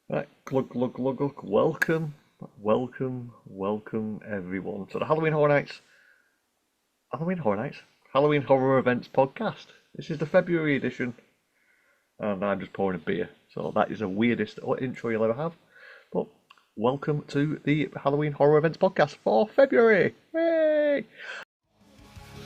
Right, glug, welcome everyone to the Halloween Horror Events podcast. This is the February edition, and I'm just pouring a beer, so that is the weirdest intro you'll ever have. But welcome to the Halloween Horror Events podcast for February. Yay!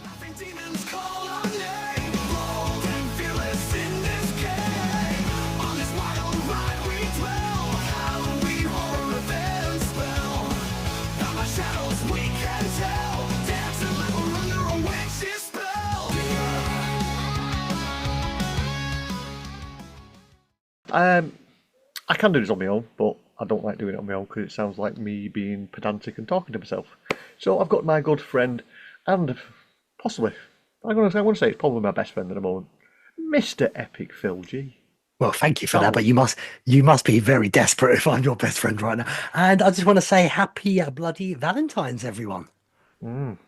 Laughing demons call our name, bold and fearless in this game. On this wild ride we dwell, Halloween horror events spell. From our shadows we can tell, dance and laugh, we're under a witch's spell. I can do this on my own, but I don't like doing it on my own because it sounds like me being pedantic and talking to myself. So I've got my good friend and possibly, I want to say it's probably my best friend at the moment, Mr. Epic Phill G. Well, thank you for that, Hello. but you must be very desperate if I'm your best friend right now. And I just want to say happy bloody Valentines, everyone. So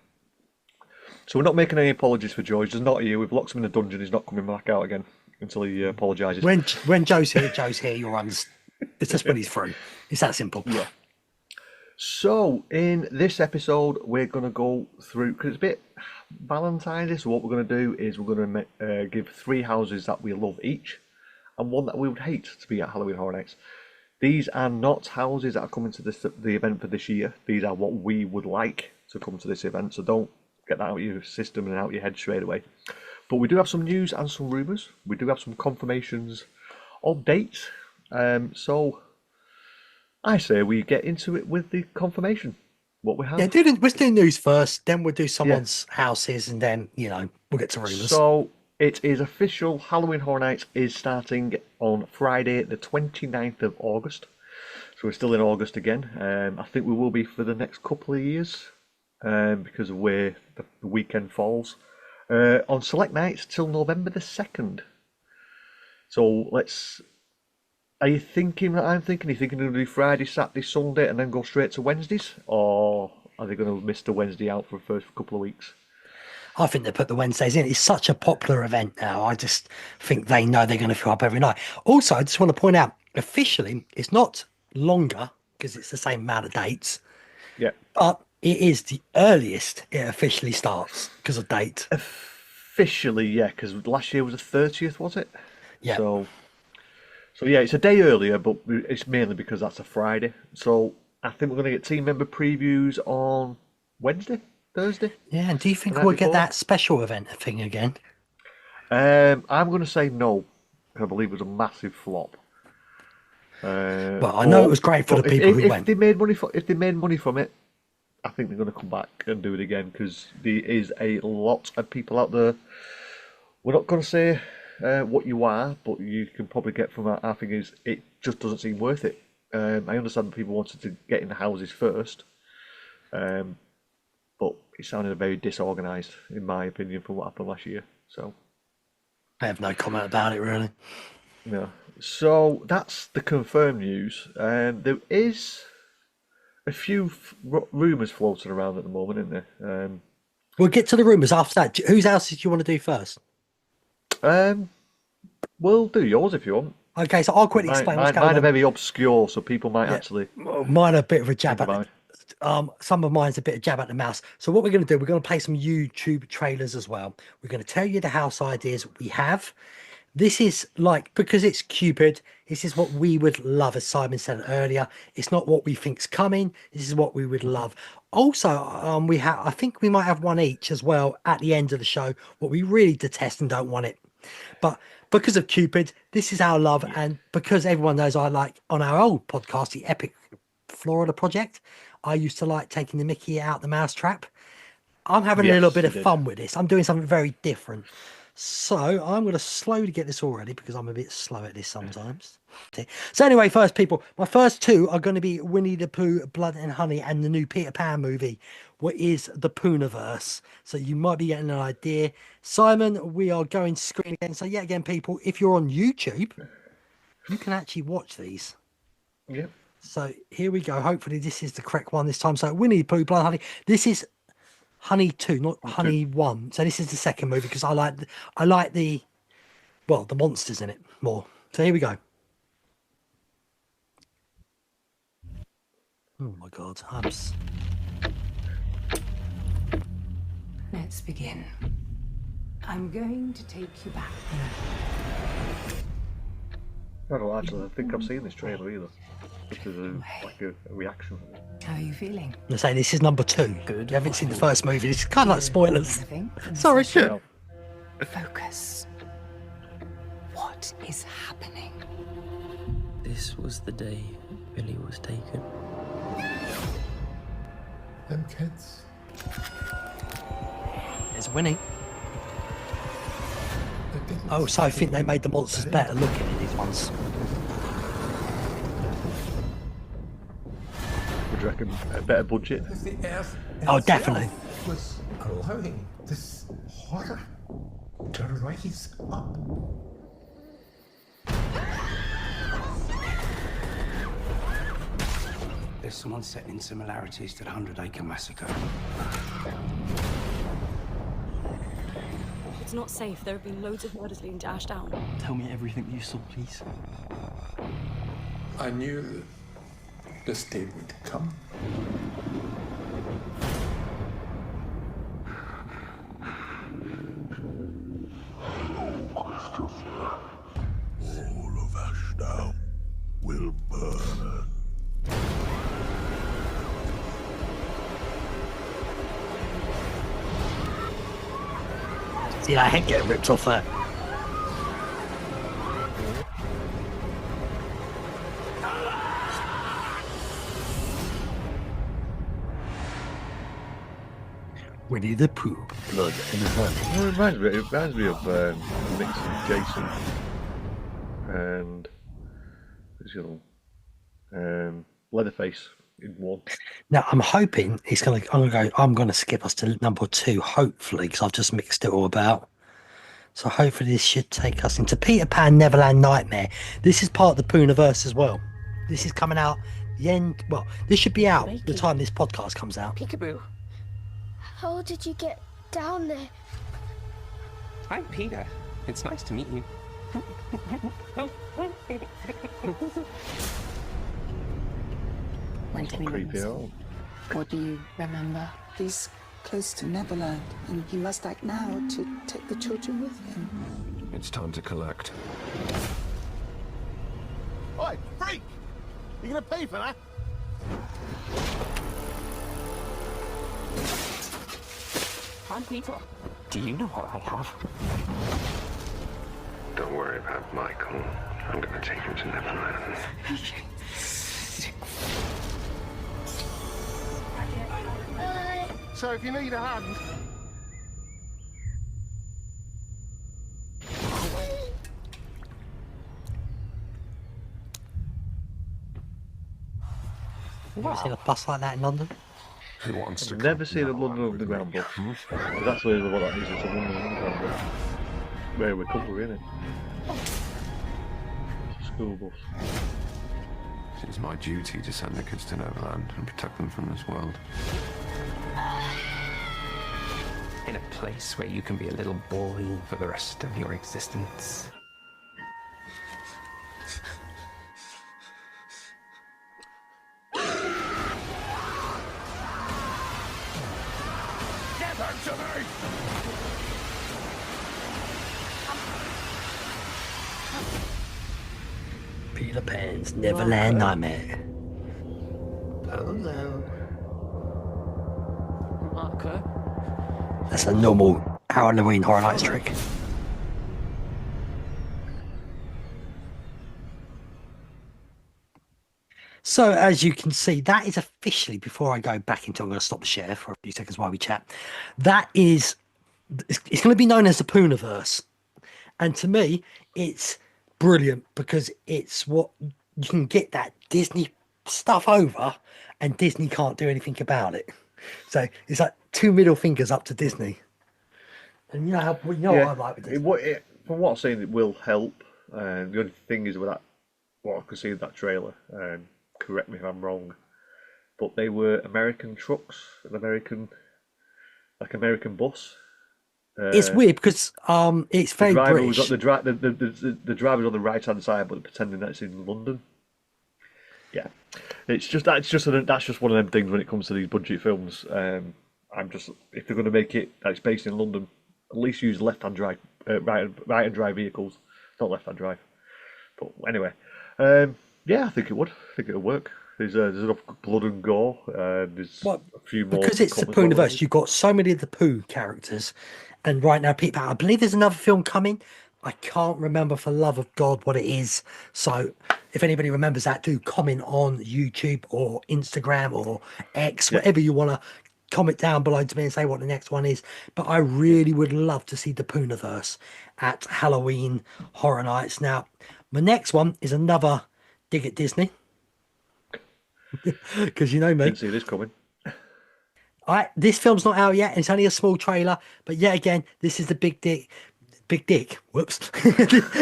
we're not making any apologies for George. There's not here. We've locked him in a dungeon. He's not coming back out again until he apologises. When Joe's here, Joe's here. It's just when he's through. It's that simple. Yeah. So in this episode, we're going to go through because it's a bit Valentine's. So what we're going to do is we're going to give three houses that we love each, and one that we would hate to be at Halloween Horror Nights. These are not houses that are coming to the event for this year. These are what we would like to come to this event. So don't get that out of your system and out of your head straight away. But we do have some news and some rumours. We do have some confirmations of dates. So I say we get into it with the confirmation. What we have. Yeah, let's do news first, then we'll do someone's houses, and then we'll get to rumours. So it is official. Halloween Horror Nights is starting on Friday, the 29th of August. So we're still in August again. I think we will be for the next couple of years because of where the weekend falls. On select nights till November the 2nd. So are you thinking that I'm thinking? Are you thinking they're going to do Friday, Saturday, Sunday, and then go straight to Wednesdays? Or are they going to miss the Wednesday out for the first couple of weeks? I think they put the Wednesdays in. It's such a popular event now. I just think they know they're going to fill up every night. Also, I just want to point out, officially, it's not longer because it's the same amount of dates, Yeah. but it is the earliest it officially starts because of date. Officially, yeah, because last year was the 30th, was it? Yeah. So yeah, it's a day earlier, but it's mainly because that's a Friday. So I think we're going to get team member previews on Wednesday, Thursday. Yeah, and do you think the night we'll get before. that special event thing again? I'm going to say no. I believe it was a massive flop. Well, I know it was great for the but people who if went. they made money from it, I think they're going to come back and do it again because there is a lot of people out there. We're not going to say what you are, but you can probably get from our thing is it just doesn't seem worth it. I understand that people wanted to get in the houses first, but it sounded very disorganised, in my opinion, from what happened last year. So, I have no comment about it, really. yeah. So that's the confirmed news. There is a few rumours floating around at the moment, isn't there? We'll get to the rumours after that. Whose house did you want to do first? We'll do yours if you want. Okay, so I'll quickly explain what's going Mine are on. very obscure, so people might actually Well, mine are a bit of a jab think at about it. some of mine's a bit of jab at the mouse. So what we're going to do, we're going to play some YouTube trailers as well. We're going to tell you the house ideas we have. This is like, because it's Cupid, this is what we would love, as Simon said earlier. It's not what we think's coming. This is what we would love. Also, I think we might have one each as well at the end of the show, what we really detest and don't want it. But because of Cupid, this is our love. And because everyone knows I like on our old podcast, the Epic Florida Project, I used to like taking the Mickey out the mousetrap. I'm having a little Yes, bit you of did. fun with this. I'm doing something very different. So I'm going to slowly get this all ready because I'm a bit slow at this sometimes. So anyway, first people, my first two are going to be Winnie the Pooh, Blood and Honey, and the new Peter Pan movie. What is the Poohniverse? So you might be getting an idea. Simon, we are going screen again. So yet again, people, if you're on YouTube, you can actually watch these. Yeah. So here we go. Hopefully this is the correct one this time. So Winnie the Pooh, Blood and Honey. This is Honey 2, not Honey 1. So this is the second movie because I like the monsters in it more. So here we go. Oh my God. Let's begin. I'm going to take you back. I don't actually think I've seen this trailer either. Just as a reaction. How are you feeling? I'm saying this is number 2. Good. You haven't seen the first movie. This is kind of like spoilers. Anything from the Sorry. session? Focus. What is happening? This was the day Billy was taken. Them kids. There's Winnie. They didn't Oh, so I think they made the monsters better looking in these ones. Would you reckon a better budget? If the earth Oh, itself definitely. was allowing this horror to rise up. There's someone setting similarities to the 100-Acre Massacre. It's not safe. There have been loads of murders leading to Ashdown. Tell me everything you saw, please. I knew this day would come. All of Ashdown will burn. See that head getting ripped off there. Winnie the Pooh, blood and honey. Well, it reminds me of Mix and Jason and Leatherface in one. Now I'm hoping he's gonna. I'm gonna skip us to number 2, hopefully, because I've just mixed it all about. So hopefully this should take us into Peter Pan Neverland Nightmare. This is part of the Poohniverse as well. This is coming out the end. Well, this should be out the time this podcast comes out. Peekaboo. How did you get down there? Hi, Peter. It's nice to meet you. When did we Creepy lose? old. What do you remember? He's close to Neverland, and he must act now to take the children with him. It's time to collect. Oi, freak! You gonna pay for that? Hi, Peter. Do you know what I have? Don't worry about Michael. I'm gonna take him to Neverland. So if you need a hand... Have you ever seen a bus like that in London? Who wants to I've never come seen a Neverland London with Underground me? bus. But that's really what that is. It's a London Underground bus. Where we're covering it. It's a school bus. It is my duty to send the kids to Neverland and protect them from this world. In a place where you can be a little boy for the rest of your existence. Get her to me! Peter Pan's Neverland Nightmare. Hello. Marker. That's a normal Halloween Horror Nights trick. So as you can see, that is officially, before I go back into, I'm going to stop the share for a few seconds while we chat. That is, it's going to be known as the Poohniverse. And to me, it's brilliant because it's what you can get that Disney stuff over and Disney can't do anything about it. So it's like 2 middle fingers up to Disney. And you know how, what I like with Disney. From what I've seen, it will help. The only thing is with that, what I could see in that trailer, correct me if I'm wrong, but they were American trucks, an American bus. It's weird because it's very the driver British. Was the driver's on the right hand side, but pretending that it's in London. Yeah, It's just that's just one of them things when it comes to these budget films. I'm just if they're going to make it that's based in London, at least use left-hand drive, right-hand drive vehicles, not left-hand drive. But anyway, yeah, I think it would. I think it'll work. There's enough blood and gore. There's Well, a few more because to it's the come as well, I Poohverse, think. you've got so many of the Pooh characters, and right now, people, I believe there's another film coming. I can't remember for love of God what it is. So, if anybody remembers that, do comment on YouTube or Instagram or X, Yeah. whatever you want to comment down below to me and say what the next one is. But I really would love to see the Poohverse at Halloween Horror Nights. Now, my next one is another dig at Disney. Because you know me. Didn't see this coming. This film's not out yet. It's only a small trailer, but yet again, this is the big dick. Whoops,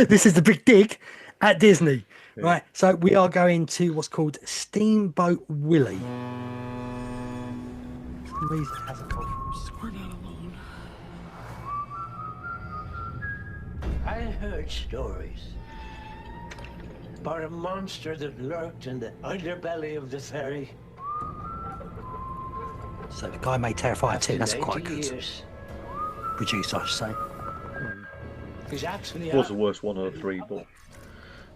this is the big dig at Disney, right? So we are going to what's called Steamboat Willie. For some reason, it hasn't come from We're not alone. I heard stories about a monster that lurked in the underbelly of the ferry. So the guy made Terrifier 2. That's quite 90 good. years. Producer, I should say. He's actually It was the worst one of the three, but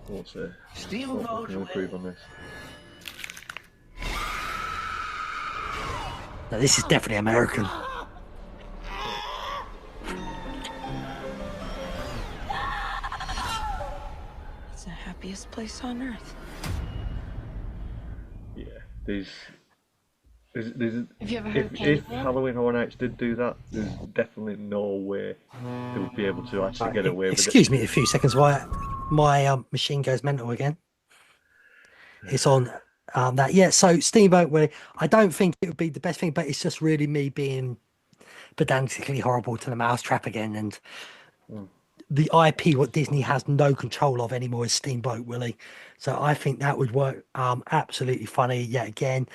we'll see. Steamboat Hopefully we can improve on this. No, this is definitely American. It's the happiest place on earth. Yeah, there's Have you ever heard if Candyman? Halloween Horror Nights did do that, there's definitely no way they would be able to actually get away with it. Excuse me a few seconds while my machine goes mental again. It's on that. Yeah, so Steamboat Willie, I don't think it would be the best thing, but it's just really me being pedantically horrible to the mousetrap again. And the IP, what Disney has no control of anymore, is Steamboat Willie. So I think that would work absolutely funny yet again.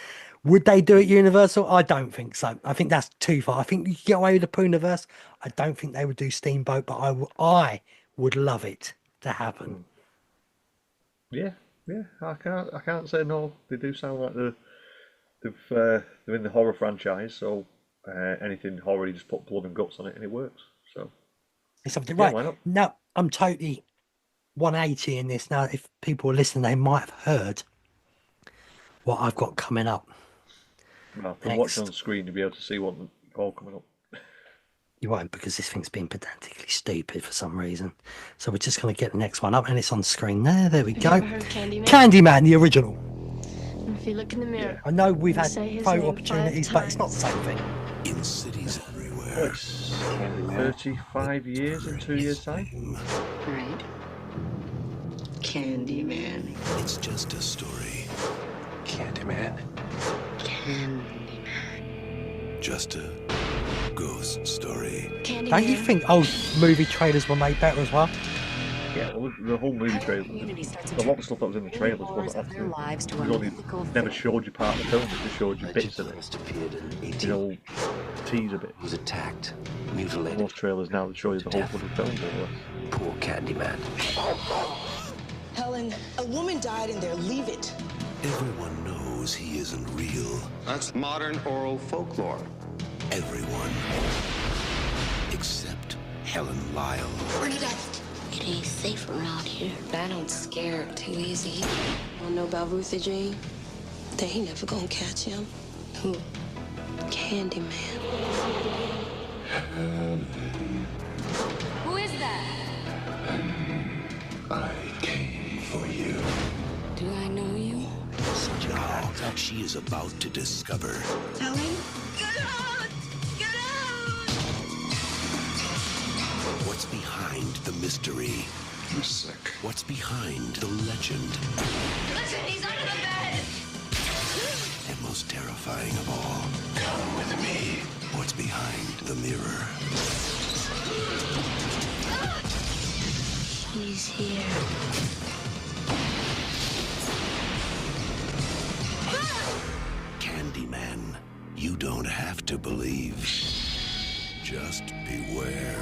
Would they do it Universal? I don't think so. I think that's too far. I think you can get away with the Poohverse. I don't think they would do Steamboat, but I would love it to happen. Yeah, I can't say no. They do sound like they're in the horror franchise, so anything horror, you just put blood and guts on it, and it works. So It's something yeah, right. why not? Now, I'm totally 180 in this. Now, if people are listening, they might have heard what I've got coming up. Well, from watching on screen, you'll be able to see what's all coming up. You won't, because this thing's been pedantically stupid for some reason. So we're just going to get the next one up, and it's on screen there. There we Have go. you ever heard Candyman? Candyman, the original. If you look in the mirror, I know we've you had say his photo name opportunities, 5 but it's not the same thing. In cities everywhere. It's 35 years in 2 years' time. Right. Candyman. It's just a story. Candyman. Just a ghost story. Don't you think old movie trailers were made better as well? Yeah, well, the whole movie trailer, a lot of stuff that was in the trailers wasn't actually. It only never showed you part of the film; it just showed you bits of it. You know, teaser bit. Was attacked, mutilated. Most trailers now that show you the whole fucking film. More or less. Poor Candyman. Helen, a woman died in there. Leave it. Everyone knows he isn't real. That's modern oral folklore. Everyone. Except Helen Lyle. It ain't safe around here. I don't scare too easy. Wanna know about Ruthie Jean? They ain't never gonna catch him. Who? Candyman. Who is that? I came for you. Do I know you? Now, she is about to discover Helen? Get out! Get out! what's behind the mystery. You're sick. What's behind the legend. Listen, he's under the bed! And most terrifying of all, Come with me. what's behind the mirror. He's here. Candyman, you don't have to believe. Just beware.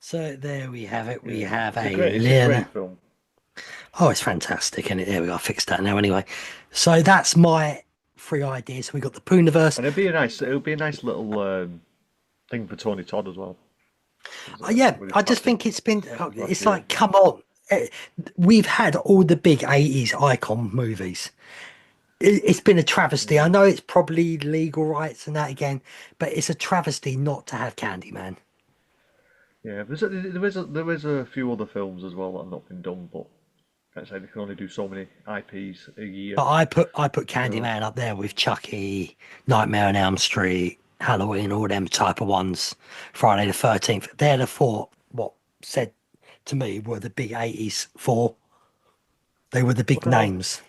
So there we have it. We have It's a a great little. film. Oh, it's fantastic, and there we go. I fixed that now anyway. So that's my three ideas. We got the Pooniverse. And it'll be a nice little thing for Tony Todd as well. Yeah, With his I just passing think it's been. last It's year. like, come on, Eh, we've had all the big '80s icon movies. It's been a travesty. I know it's probably legal rights and that again, but it's a travesty not to have Candyman. Yeah, there is a few other films as well that have not been done, but like I say they can only do so many IPs a year. But I put So Candyman up there with Chucky, Nightmare on Elm Street, Halloween, all them type of ones. Friday the 13th. They're the four. What said to me were the big '80s four. They were the big well, names.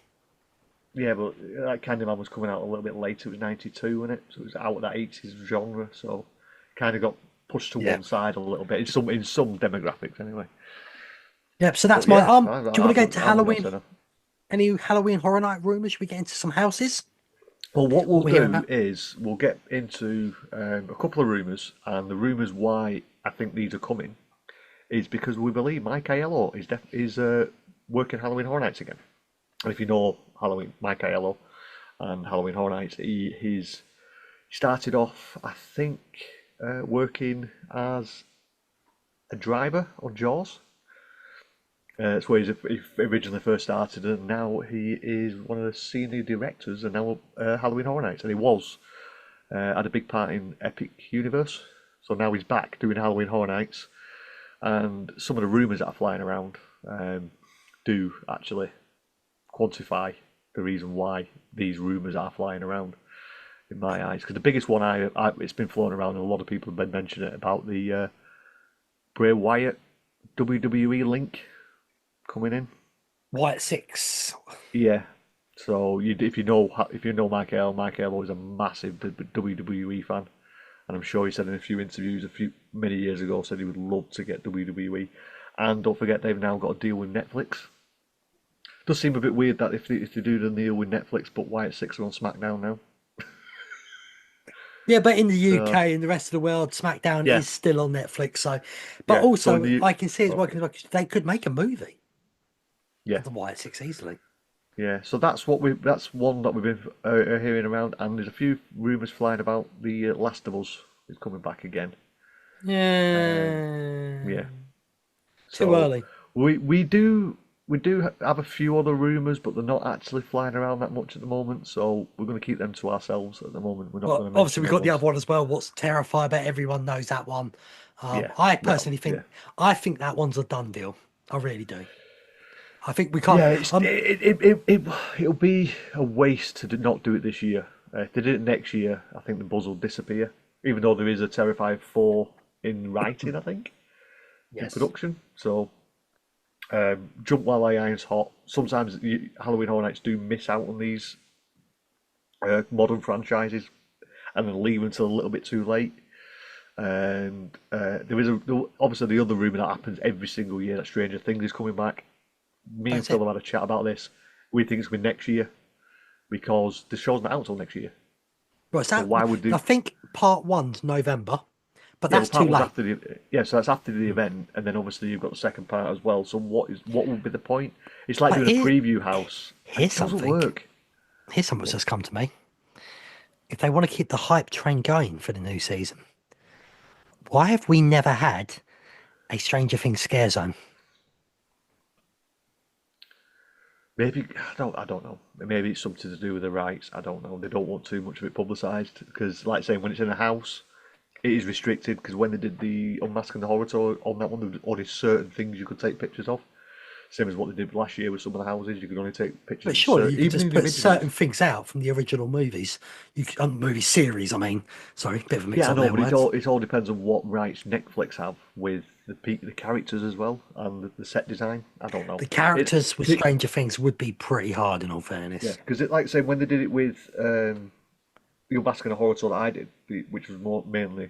yeah, but like Candyman was coming out a little bit later. It was '92, wasn't it? So it was out of that '80s genre. So kind of got pushed to Yeah. one side a little bit in some demographics anyway. Yep. So that's But my yeah, Do you want to go into I would not Halloween? say no. Any Halloween Horror Night rumors? Should we get into some houses? Well, what we'll What we hear do about? is we'll get into a couple of rumours, and the rumours why I think these are coming is because we believe Mike Aiello is working Halloween Horror Nights again. And if you know Mike Aiello and Halloween Horror Nights, he started off, I think, working as a driver on Jaws. That's where he originally first started, and now he is one of the senior directors, and now Halloween Horror Nights, and he had a big part in Epic Universe, so now he's back doing Halloween Horror Nights, and some of the rumours that are flying around do actually quantify the reason why these rumours are flying around in my eyes. Because the biggest one it's been floating around, and a lot of people have been mentioning it about the Bray Wyatt WWE link coming in. White Six. Yeah. So if you know Mike Aiello is a massive WWE fan, and I'm sure he said in a few interviews many years ago said he would love to get WWE, and don't forget they've now got a deal with Netflix. Does seem a bit weird that if they do the deal with Netflix, but Wyatt Six are on SmackDown now. Yeah, but in the So UK and the rest of the world, SmackDown yeah, is still on Netflix. So, but yeah. So in also the I can see as oh, well because they could make a movie yeah, of the White Six easily. yeah. So that's one that we've been hearing around, and there's a few rumours flying about the Last of Us is coming back again. Yeah, Yeah. too So early. we do have a few other rumours, but they're not actually flying around that much at the moment. So we're going to keep them to ourselves at the moment. We're not Well, going to obviously mention we've those got the ones. other one as well. What's Terrifier? But everyone knows that one. Yeah. I Well, personally yeah. think that one's a done deal. I really do. I think we can't. Yeah, it'll be a waste to not do it this year. If they did it next year, I think the buzz will disappear. Even though there is a Terrifier 4 in writing, I think, in Yes. production. So jump while the iron's hot. Sometimes Halloween Horror Nights do miss out on these modern franchises and then leave until a little bit too late. And obviously the other rumor that happens every single year that Stranger Things is coming back. Me and That's Phil it. have had a chat about this. We think it's going to be next year because the show's not out until next year. Right, So why would they? I think part one's November, but Yeah, that's well, part too one's late. after so that's after the event, and then obviously you've got the second part as well. So what would be the point? It's like But doing a preview house. here's It doesn't something. work. Here's something that's just come to me. If they want to keep the hype train going for the new season, why have we never had a Stranger Things scare zone? Maybe I don't know. Maybe it's something to do with the rights. I don't know. They don't want too much of it publicised because, like saying, when it's in a house, it is restricted. Because when they did the Unmasking the Horror tour on that one, there was only certain things you could take pictures of. Same as what they did last year with some of the houses. You could only take pictures. But of surely you could even just in the put originals. certain things out from the original movies. Movie series, I mean. Sorry, bit of a mix Yeah, I up know, there, but words. it all depends on what rights Netflix have with the characters as well and the set design. I don't know. The characters with It, Stranger Things would be pretty hard, in all fairness. yeah, because like I say, when they did it with You're Basking a Horror Tour that I did, which was mainly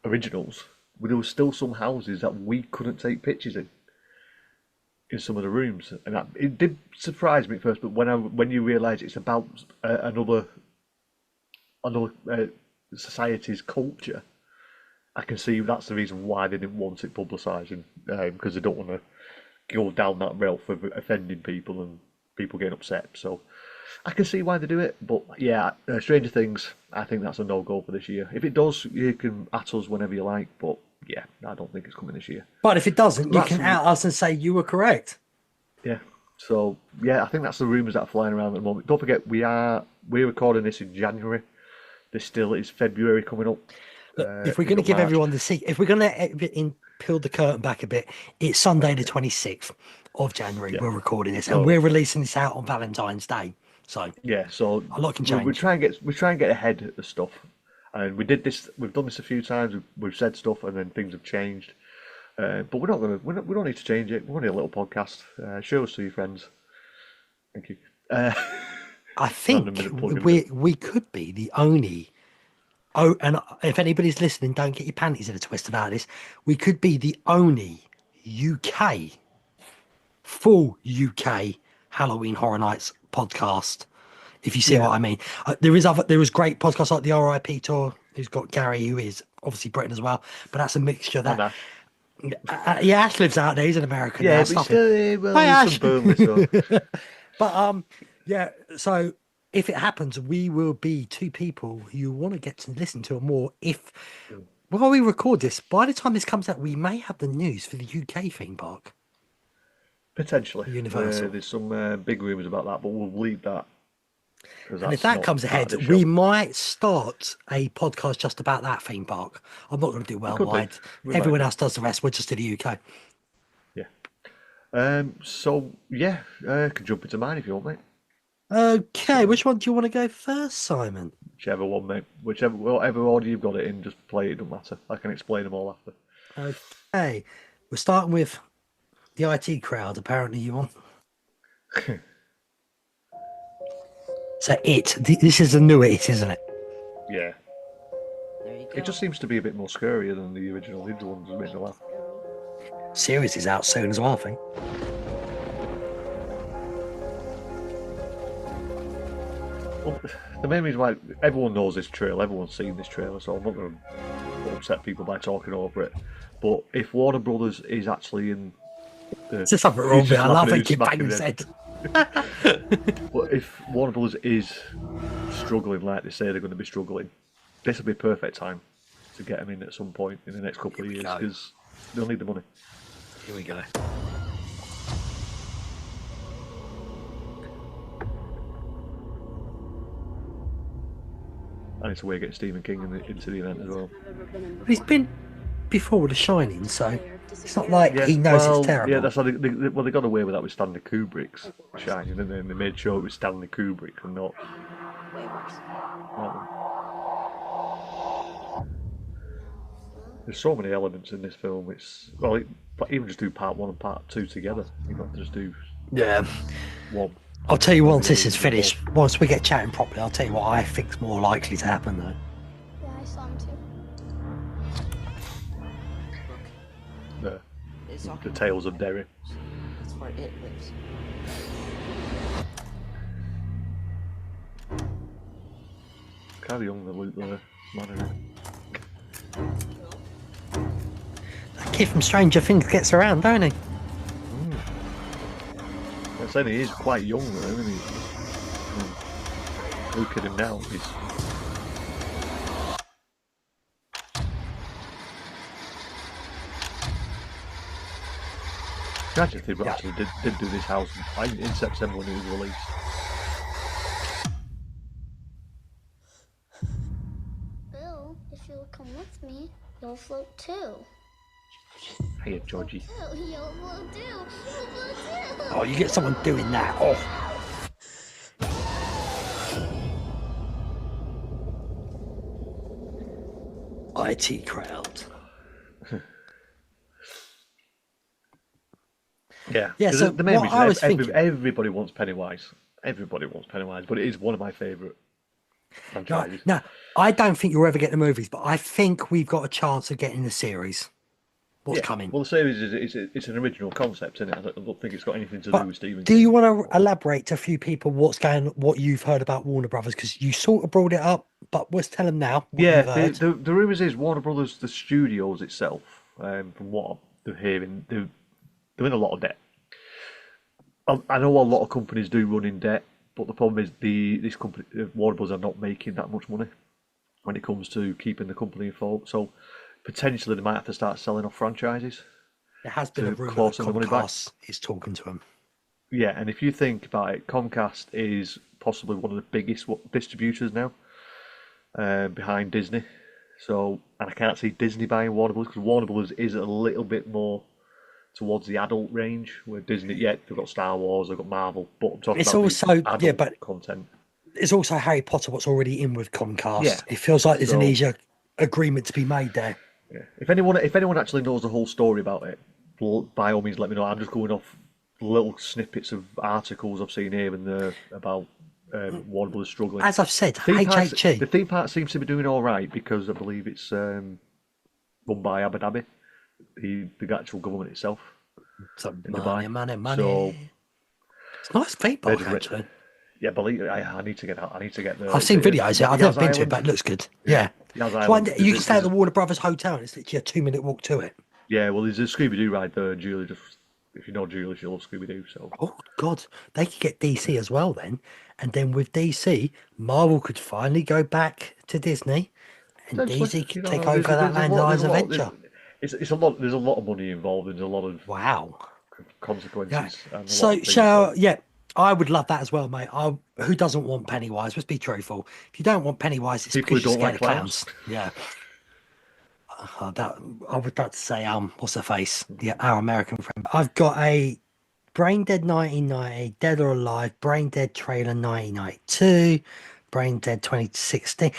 originals, but there was still some houses that we couldn't take pictures in some of the rooms, and it did surprise me at first. But when you realise it's about another society's culture, I can see that's the reason why they didn't want it publicising because they don't want to go down that rail for offending people and people getting upset. So I can see why they do it, but yeah, Stranger Things, I think that's a no-go for this year. If it does, you can at us whenever you like, but yeah, I don't think it's coming this year. But if it doesn't, you That's can out us and say you were correct. Yeah. So yeah, I think that's the rumours that are flying around at the moment. Don't forget, we're recording this in January. There still is February coming up. Look, if we're going to give everyone the seat, if we're going to peel the curtain back a bit, it's Sunday the 26th of January. Yeah. We're recording this, So- and we're releasing this out on Valentine's Day. So Yeah, so a lot can we change. try and get ahead of stuff, and we did this. We've done this a few times. We've said stuff, and then things have changed. But we're not gonna. We don't need to change it. We're only a little podcast. Show us to your friends. Thank you. I think we could be the only. Oh, and if anybody's listening, don't get your panties in a twist about this. We could be the only full UK Halloween Horror Nights podcast. If you see what I mean, there is great podcasts like the RIP Tour, who's got Gary, who is obviously Britain as well. But that's a mixture of that. Yeah, Ash lives out there. He's an American. Yeah, now. but Stop still, it. well, Hi, he's Ash. from Burnley, so. But yeah. So if it happens, we will be two people who you want to get to listen to more. If while we record this, by the time this comes out, we may have the news for the UK theme park. Potentially, Universal. There's some big rumours about that, but we'll leave that. And if that comes ahead, we might start a podcast just about that theme park. I'm not going to do worldwide. Everyone else does the rest. We're just in the UK. Yeah. So yeah, can jump into mine if you want, mate. Okay, which one do you want to go first, Simon? Whichever one, mate. Whatever order you've got it in, just play it. Don't matter. I can explain them all after. Okay, we're starting with the IT crowd. Apparently, you want. So this is a new It, isn't it? Yeah. It just seems to be a bit more scarier than the original. The other ones made me laugh. Series is out soon as well, I think. Well, the main reason why everyone knows this trailer, everyone's seen this trailer, so I'm not going to upset people by talking over it. But if Warner Brothers is actually in, It's just something wrong with it. I love it. Keep banging his head. But if Warner Brothers is struggling like they say they're going to be struggling, this will be a perfect time to get them in at some point in the next couple of years because they'll need the money. Here we go. And it's a way of getting Stephen King into the event as well. He's been before with The Shining, so it's not like he knows it's terrible. Yeah, that's how they got away with that with Stanley Kubrick's Shining, didn't they? And they made sure it was Stanley Kubrick and not. There's so many elements in this film. Even just do part 1 and part 2 together. You don't have to just do one. I'll tell you once this is finished, once we get chatting properly, I'll tell you what I think's more likely to happen though. Yeah, I saw him too. The Tales of Derry. That's where it lives. Kind of young, the Luke there. Man, That kid from Stranger Things gets around, don't he? I'm saying he is quite young though, isn't he? Look at him now. Imagine if they actually did do this house in September when it was released. Bill, if you'll come with me, you'll float too. Hey, Georgie. You'll float too. You'll float too. Oh, you get someone doing that. Oh. IT crowd. Yeah. Yeah, so the main what I was reason thinking... everybody wants Pennywise. Everybody wants Pennywise, but it is one of my favourite franchises. No, I don't think you'll ever get the movies, but I think we've got a chance of getting the series. What's coming? Well, the series it's an original concept, isn't it? I don't think it's got anything to do with Stephen Do King. you want to elaborate to a few people what you've heard about Warner Brothers? Because you sort of brought it up, but let's tell them now. Yeah, the rumours is Warner Brothers, the studios itself, from what they're hearing, they're in a lot of debt. I know a lot of companies do run in debt, but the problem is this company, Warner Bros. Are not making that much money when it comes to keeping the company afloat. So potentially they might have to start selling off franchises There has been a to rumor claw that some of the money back. Comcast is talking to him. Yeah, and if you think about it, Comcast is possibly one of the biggest distributors now, behind Disney. So, and I can't see Disney buying Warner Bros. Because Warner Bros. Is a little bit more towards the adult range, where Disney, yeah, they've got Star Wars, they've got Marvel, but I'm talking It's about also the adult but content. it's also Harry Potter what's already in with Comcast. Yeah. It feels like there's an So, easier agreement to be made there. yeah. If anyone actually knows the whole story about it, by all means let me know. I'm just going off little snippets of articles I've seen here and there about Warner Bros. Struggling. As I've said, The theme park seems to be doing all right because I believe it's run by Abu Dhabi, the actual government itself. Some in money, Dubai. money. So it's nice theme they're park just actually. yeah, believe I need to get out. I need to get the. I've seen videos. I've never been to it, Island? but it looks good. Yeah. Yaz So Island. you can stay at the Warner Brothers Hotel, and it's literally a 2-minute walk to it. Yeah, well, there's a Scooby Doo ride there. Julie, if you know Julie, she loves Scooby Doo. So. Oh God, they could get DC as well then, and then with DC, Marvel could finally go back to Disney, and DC could take over that Land's Adventure. It's a lot. There's a lot of money involved. There's a lot of consequences. Yeah. And So yeah, I would love that as well, mate. Who doesn't want Pennywise? Let's be truthful. If you don't want Pennywise, it's people who because don't you're like scared of clowns. Yeah. I would like to say, what's her face? Yeah, our American friend. I've got a Brain Dead 1990, Dead or Alive, Brain Dead trailer 1992, Brain Dead 2016,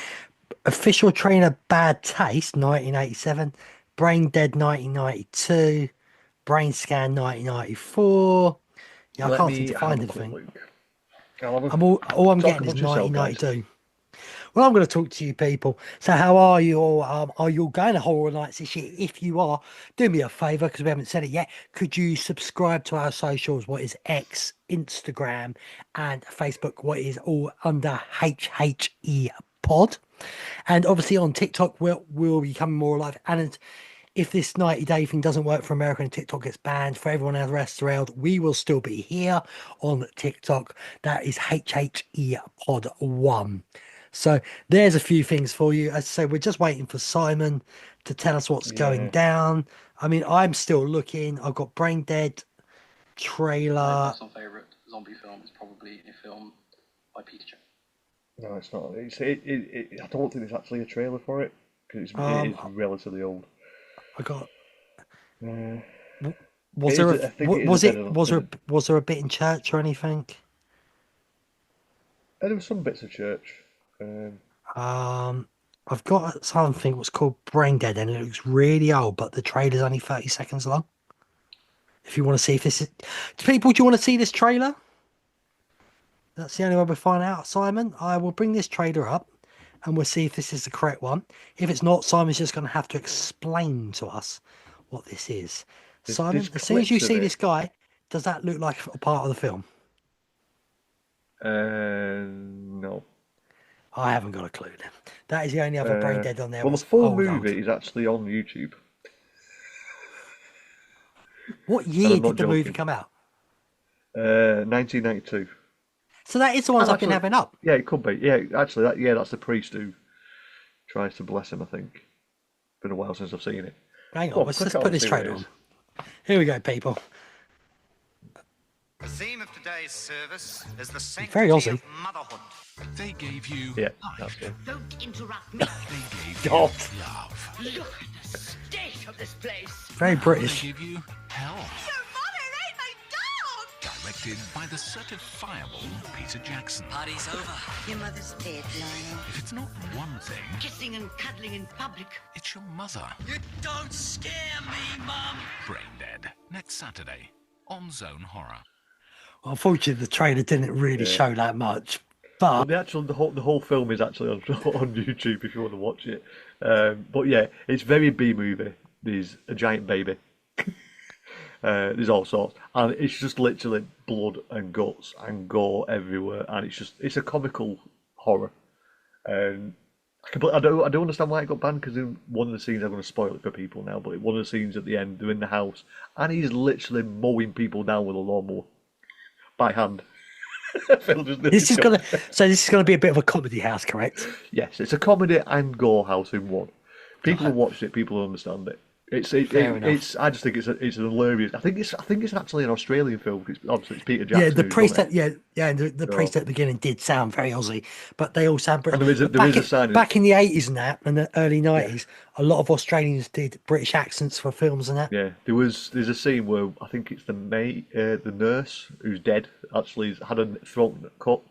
official trailer Bad Taste 1987, Brain Dead 1992, Brain Scan 1994. Yeah, I can't seem to find anything. All I'm getting is 1992. Well, I'm going to talk to you people. So how are you all? Are you all going to Horror Nights this year? If you are, do me a favour, because we haven't said it yet. Could you subscribe to our socials, what is X, Instagram, and Facebook, what is all under HHE Pod. And obviously on TikTok, we'll be coming more live. And if this 90-day thing doesn't work for America and TikTok gets banned, for everyone else rest around, we will still be here on TikTok. That is HHE Pod 1. So there's a few things for you. As I say, we're just waiting for Simon to tell us what's going down. I mean, I'm still looking. I've got Brain Dead trailer. My personal favourite zombie film is probably a film by Peter Jackson. No, it's not. I don't think there's actually a trailer for it because it is relatively old. I got. Was there a bit in church or anything? There were some bits of church. I've got something what's called Brain Dead, and it looks really old, but the trailer's only 30 seconds long. If you want to see if this is... People, do you want to see this trailer? That's the only way we'll find out, Simon. I will bring this trailer up, and we'll see if this is the correct one. If it's not, Simon's just going to have to explain to us what this is. Simon, as soon as you see this guy, does that look like a part of the film? No. I haven't got a clue then. That is the only other Brain Dead on there. Well, the full movie is actually on YouTube. What year did the movie come out? 1992. So that is the ones I've been having up. Yeah, it could be. Yeah, actually, that's the priest who tries to bless him. I think. Been a while since I've seen it. Hang on, let's put this trailer on. Here we go, people. The theme of today's service is the Very sanctity Aussie. of motherhood. They gave you that's good. Don't interrupt me. They gave you God. love. Look at the state of this place. Very British. They gave you hell. Your mother ate my dog. Directed by the certifiable Peter Jackson. Party's over. Your mother's dead, Lionel. If it's not one thing, Kissing and cuddling in public. it's your mother. You don't scare me, Mum. Brain Dead. Next Saturday on Zone Horror. Unfortunately, the trailer didn't really show that much. But the whole film is actually on YouTube if you want to watch it. But yeah, it's very B movie. There's a giant baby. There's all sorts, and it's just literally blood and guts and gore everywhere, and it's a comical horror. And I don't understand why it got banned, because in one of the scenes, I'm going to spoil it for people now, but one of the scenes at the end, they're in the house, and he's literally mowing people down with a lawnmower. by hand. Phill just did This his is job. this is gonna be a bit of a comedy house, correct? Yes, it's a comedy and gore house in one. People who watched it, people who understand it. Fair enough. It's. I just think it's an hilarious. I think it's actually an Australian film. Obviously, it's Peter Yeah, Jackson. the who's priest done at it. and the priest at the beginning did sound very Aussie, but they all sound And British. there is a sign. Back in the 80s and that, and the early 90s, a lot of Australians did British accents for films and that. Yeah, there's a scene where I think it's the nurse who's dead actually has had a throat cut,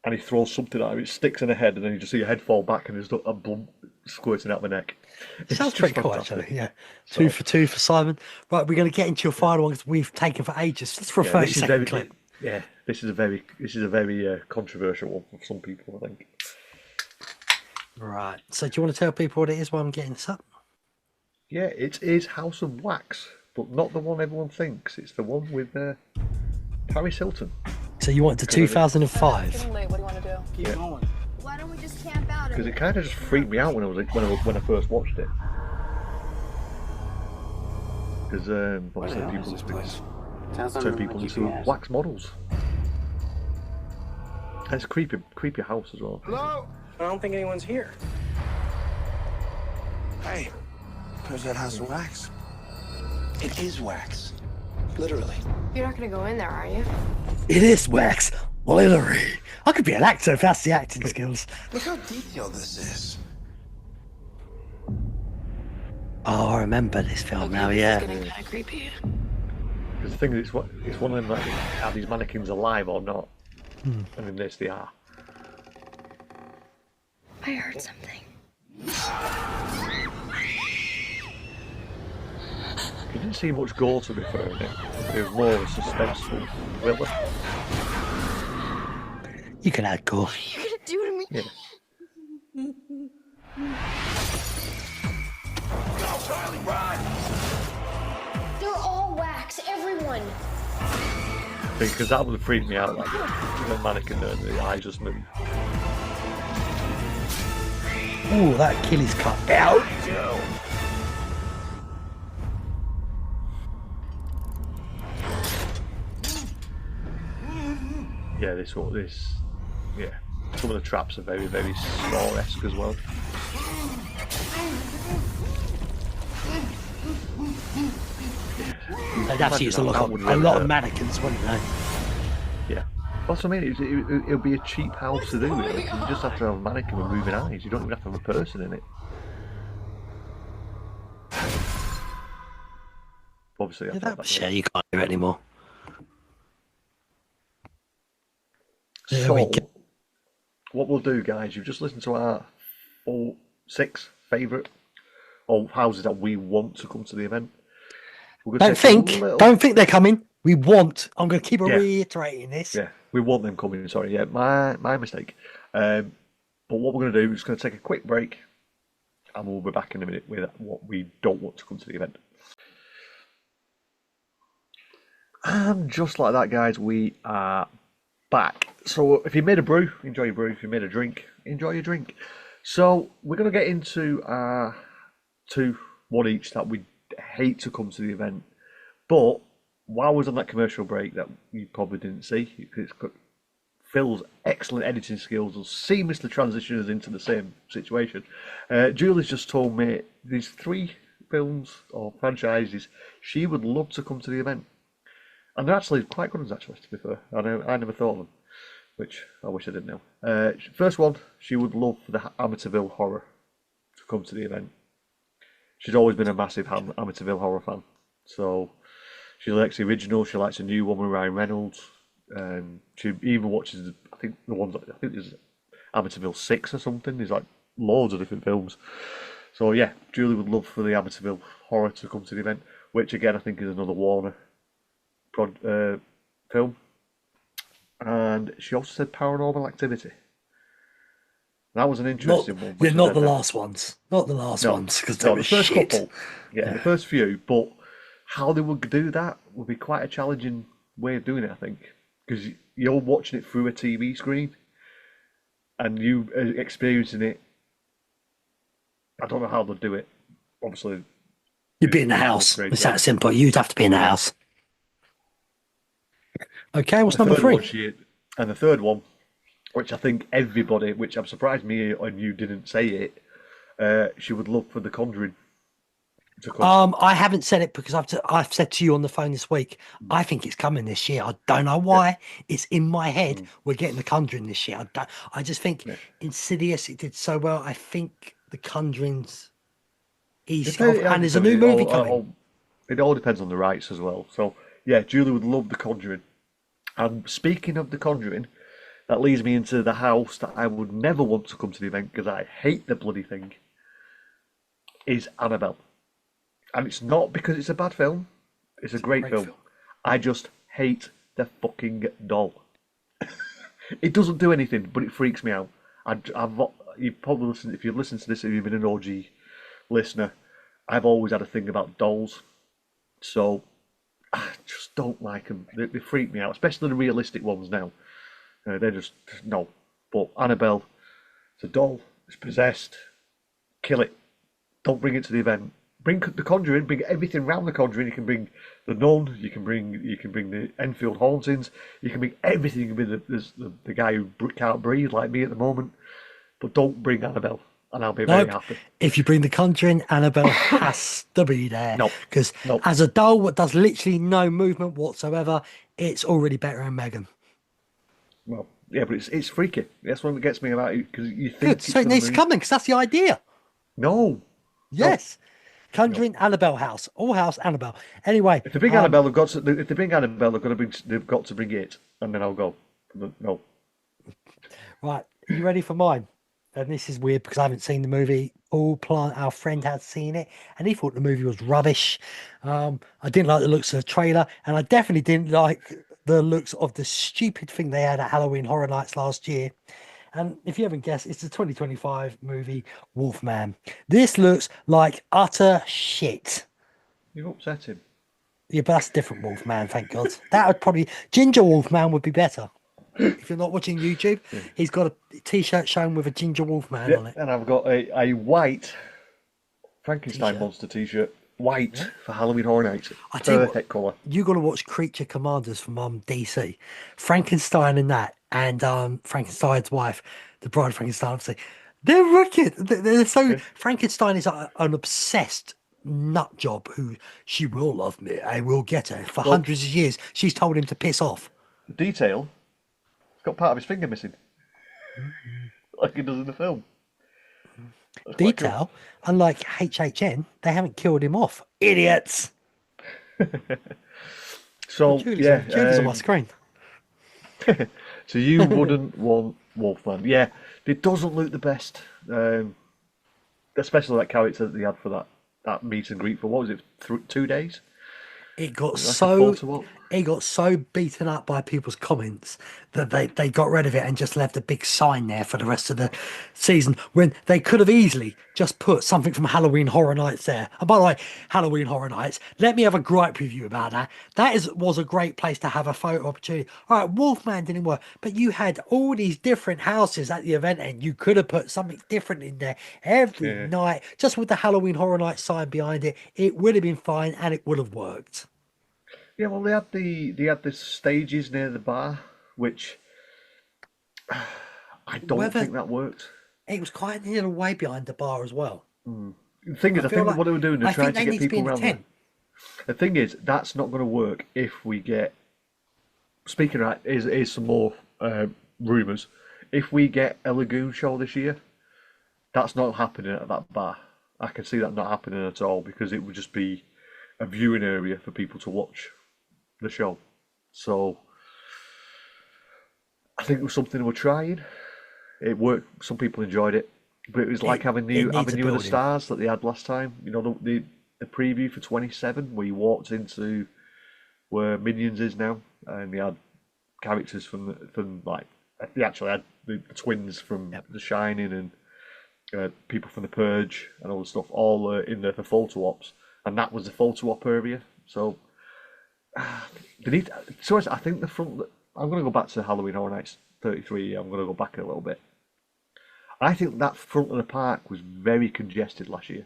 and he throws something at her. It sticks in her head, and then you just see her head fall back, and there's a blood squirting out the neck. Sounds pretty cool, actually. Yeah, So- 2 for Simon. Right, we're going to get into your final one because we've taken for ages. Just for a 30-second clip. This is a very controversial one for some people, I think. Right. So, do you want to tell people what it is while I'm getting this up? Yeah, it is House of Wax, but not the one everyone thinks. It's the one with Paris Hilton. So, you want to 2005? Getting late. What do you want to do? Yeah. going. Why don't we just camp out? Because it kind of just freaked me out when I first watched it. Because obviously people turn people into wax models. And it's a creepy house as well. Hello? I don't think anyone's here. Hey, there's that House of Wax. It is wax. Literally. You're not gonna go in there, are you? It is wax. Literally. I could be an actor if that's the acting skills. Look how detailed this is. Oh, I remember this film now, yeah. It's getting kind of creepy. Because the thing is, it's one of them, like, are these mannequins alive or not? And in this, they are. I heard something. You didn't see much gore, to be fair, in it. It was more of a suspenseful thriller. You can add gore. What are you gonna do to me? Yeah. They're all wax, everyone. Because that would freak me out, like the mannequin there and the eyes just move. Ooh, that Achilles cut out. Yeah, yeah. Some of the traps are very, very Saw-esque as well. They'd have to use a lot of mannequins, wouldn't they? Yeah. That's what I mean. It'll be a cheap house to do it. Like, you just have to have a mannequin with moving eyes. You don't even have to have a person in it. Obviously, You can't do it anymore. So, what we'll do, guys, you've just listened to our 6 favourite houses that we want to come to the event. Don't think they're coming. We want. I'm going to keep reiterating this. Yeah, we want them coming. Sorry, yeah, my mistake. But what we're going to do is going to take a quick break, and we'll be back in a minute with what we don't want to come to the event. And just like that, guys, we are back. So if you made a brew, enjoy your brew. If you made a drink, enjoy your drink. So we're going to get into our 1 each that we hate to come to the event. But while I was on that commercial break that you probably didn't see, because Phil's excellent editing skills will seamlessly transition us into the same situation. Julie's just told me these 3 films or franchises she would love to come to the event. And they're actually quite good ones, actually, to be fair. I never thought of them, which I wish I didn't know. First one, she would love for the Amityville horror to come to the event. She's always been a massive Amityville horror fan. So she likes the original, she likes the new one with Ryan Reynolds. She even watches, I think there's Amityville 6 or something. There's like loads of different films. So yeah, Julie would love for the Amityville horror to come to the event, which again I think is another Warner film. And she also said Paranormal Activity. That was an interesting one. Yeah, not the last ones. Not the last ones, because they were the first shit. couple. Yeah, the first few. But how they would do that would be quite a challenging way of doing it, I think. Because you're watching it through a TV screen and you are experiencing it. I don't know how they'll do it. Obviously, You'd be in the house. It's that simple. You'd have to be in the house. Okay, what's The number third one three? and the third one, which I think everybody, which I'm surprised me and you didn't say it, she would love for The Conjuring to come. I haven't said it because I've said to you on the phone this week. I think it's coming this year. I don't know Yeah. why. It's in my head. Mm. We're getting The Conjuring this year. I just think Yeah. Insidious, it did so well. I think The Conjuring's easy off, and there's a Depends, new movie coming. it all depends on the rights as well. So yeah, Julie would love The Conjuring. And speaking of The Conjuring, that leads me into the house that I would never want to come to the event because I hate the bloody thing. Is Annabelle, and it's not because it's a bad film. It's a great film. I just hate the fucking doll. It doesn't do anything, but it freaks me out. You've probably listened, if you've listened to this, if you've been an OG listener, I've always had a thing about dolls. So I just don't like them. They freak me out, especially the realistic ones now. They're just, no. But Annabelle, it's a doll, it's possessed. Kill it. Don't bring it to the event. Bring The Conjuring. Bring everything round The Conjuring. You can bring the Nun. You can bring the Enfield hauntings. You can bring everything. You can bring the guy who can't breathe like me at the moment. But don't bring Annabelle, and I'll be very happy. If you bring The Conjuring, Annabelle has to be there. Nope. Because Nope. as a doll that does literally no movement whatsoever, it's already better than Megan. Well, yeah, but it's freaky. That's what gets me about it because you think Good. it's So it gonna needs to move. come then, because that's the idea. No. Yes. Conjuring, Annabelle house. All house, Annabelle. Anyway. If they bring Annabelle, they've got to. If they bring Annabelle, they've got to bring it, and then I'll go. No. Right. Are you ready for mine? And this is weird because I haven't seen the movie. Our friend had seen it, and he thought the movie was rubbish. I didn't like the looks of the trailer, and I definitely didn't like the looks of the stupid thing they had at Halloween Horror Nights last year. And if you haven't guessed, it's the 2025 movie Wolfman. This looks like utter shit. You've upset him. Yeah, but that's a different Wolfman, thank God. That would probably Ginger Wolfman would be better. If you're not watching YouTube, he's got a t-shirt showing with a Ginger Wolfman on it. And I've got a white Frankenstein monster t-shirt. White for Halloween Horror Nights. Perfect colour. You got to watch Creature Commanders from DC. Frankenstein and that, and Frankenstein's wife, the Bride of Frankenstein. Obviously, they're wicked. They're so. Frankenstein is an obsessed nut job who she will love me. I will get her for hundreds of years. She's told him to piss off. Detail. He's got part of his finger missing, like he does in the film. That's Detail. Unlike HHN, they haven't killed him off. Idiots. So Julie's on my screen. So you wouldn't want Wolfman? Yeah, it doesn't look the best, especially that character that they had for that meet and greet for what was it? 2 days. It got Like it got so beaten up by people's comments that they got rid of it and just left a big sign there for the rest of the season when they could have easily just put something from Halloween Horror Nights there. And by the way, Halloween Horror Nights, let me have a gripe with you about that. Was a great place to have a photo opportunity. All right, Wolfman didn't work, but you had all these different houses at the event and you could have put something different in there every night, just with the Halloween Horror Nights sign behind it. It would have been fine and it would have worked. Yeah, well, they had the stages near the bar, which I don't think that worked. It was quite near the way behind the bar as well. The thing is, I think what they were doing, they're trying to get people around there. The thing is, that's not going to work if we get. Speaking of that, is some more rumours. If we get a Lagoon show this year, that's not happening at that bar. I can see that not happening at all because it would just be a viewing area for people to watch the show. So I think it was something we're trying. It worked. Some people enjoyed it, but it was like Avenue of the Stars that they had last time. You know, the preview for 27 where you walked into where Minions is now, and they had characters from like they actually had the twins from The Shining and people from The Purge and all the stuff all in there for photo ops, and that was the photo op area. So they need. So I think the front. I'm going to go back to Halloween Horror Nights 33. I'm going to go back a little bit. I think that front of the park was very congested last year.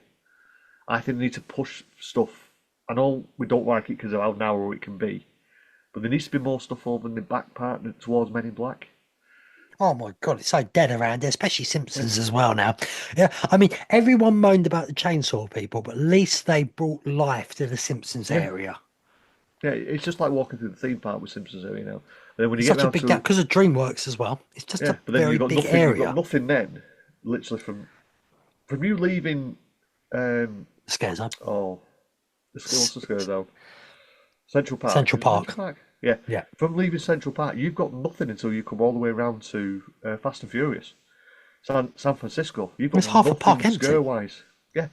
I think they need to push stuff. I know we don't like it because of how narrow it can be, But there needs to be more stuff over in the back part towards Men in Black. Oh my god, it's so dead around there, especially Simpsons as well now. Yeah, I mean, everyone moaned about the chainsaw people, but at least they brought life to the Simpsons Yeah. area. Yeah, it's just like walking through the theme park with Simpsons area now. And then when you It's get such a round big to gap because of DreamWorks as well. It's just yeah, a but then very you've got big nothing. You've got area. nothing then, literally from you leaving. Scare zone. Oh, what's the scare zone? Central Park. Central Is it Central Park. Park? Yeah. Yeah. From leaving Central Park, you've got nothing until you come all the way around to Fast and Furious, San Francisco. You've got It's half a nothing park empty. scare wise. Yeah.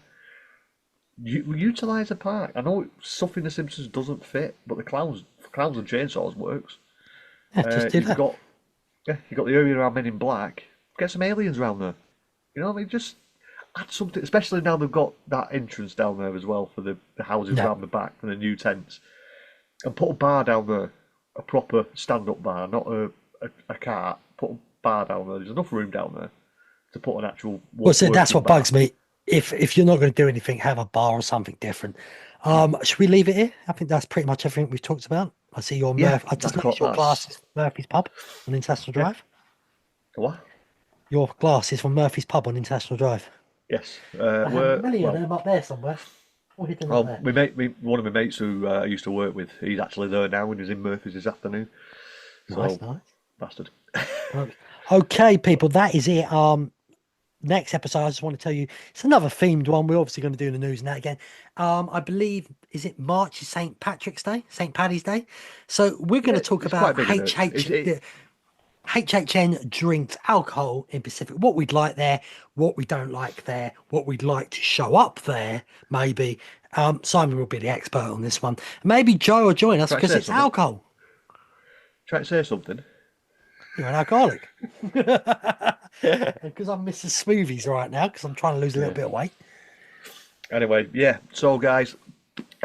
You utilize the park. I know stuff in The Simpsons doesn't fit, but the clowns and chainsaws works. Yeah, just do that. You've got the area around Men in Black. Get some aliens around there. You know what I mean? Just add something, especially now they've got that entrance down there as well for the houses Yeah. around the back and the new tents. And put a bar down there, a proper stand-up bar, not a cart. Put a bar down there. There's enough room down there to put an actual Well, so that's working what bar. bugs me. If you're not going to do anything, have a bar or something different. Should we leave it here? I think that's pretty much everything we've talked about. I see your Yeah, Murphy. I just noticed your glasses, Murphy's Pub on International Drive. What? Your glasses from Murphy's Pub on International Drive. Yes. I have a million of them up there somewhere. All hidden up Well, there. one of my mates who I used to work with, he's actually there now and he's in Murphy's this afternoon. Nice. Bastard. Okay, people, that is it. Next episode, I just want to tell you, it's another themed one. We're obviously going to do the news and that again. I believe, is it March is St. Patrick's Day, St. Paddy's Day? So we're going to talk it's about quite big, isn't it? HHN drinks, alcohol in Pacific, what we'd like there, what we don't like there, what we'd like to show up there, maybe. Simon will be the expert on this one. Maybe Joe will join us Try to because say it's something. alcohol. Try to say something. You're an alcoholic. Because I'm Mrs. Smoothies right now because I'm trying to lose a little bit of weight. Anyway, yeah. So, guys,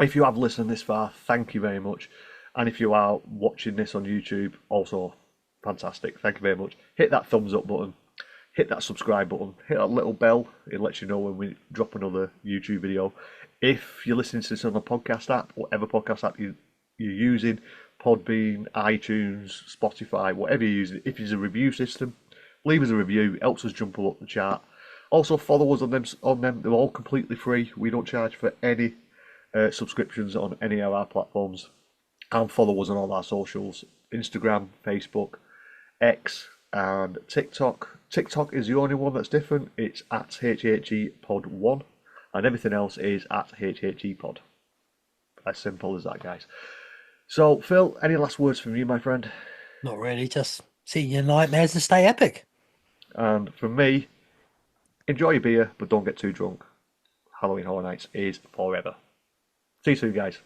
if you have listened this far, thank you very much. And if you are watching this on YouTube, also fantastic. Thank you very much. Hit that thumbs up button. Hit that subscribe button. Hit that little bell. It lets you know when we drop another YouTube video. If you're listening to this on a podcast app, whatever podcast app you're using, Podbean, iTunes, Spotify, whatever you're using, if there's a review system, leave us a review. It helps us jump up the chart. Also, follow us on them. They're all completely free. We don't charge for any subscriptions on any of our platforms. And follow us on all our socials: Instagram, Facebook, X, and TikTok. TikTok is the only one that's different. It's at HHEPod1, and everything else is at HHEPod. As simple as that, guys. So, Phil, any last words from you, my friend? Not really, just see your nightmares and stay epic. And from me, enjoy your beer, but don't get too drunk. Halloween Horror Nights is forever. See you soon, guys.